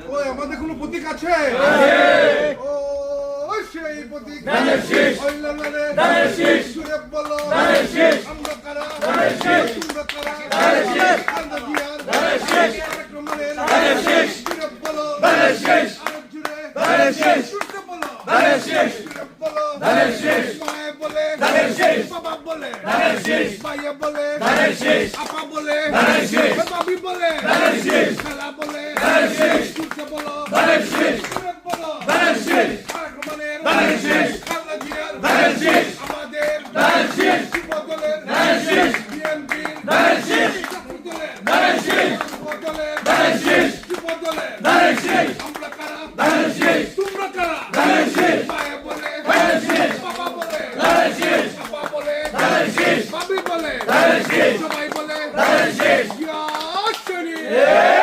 ওই আমাদের কোনো প্রতীক আছে? ও সেই প্রতীক ওই লালারে সুরে বলো আমরা কারা তোমরা কারা কান্দা দিয়ার আক্রমণের সুরে বলো আরেক জুড়ে সুরে বলো সুরে বলো মায়ে বলে বাবা বলে ভাইয়া বলে আপা বলে বাবি বলে খালা বলে সুরে বলো সুরে বলো আক্রমণের কান্দা দিয়ার আমাদের যুবদলের বিএনপির যুবদলের আমরা কারা তোমরা কারা মায়ে বলে বাবা বলে আপা বলে বাবি বলে সবাই বলে ইয়া শরীফ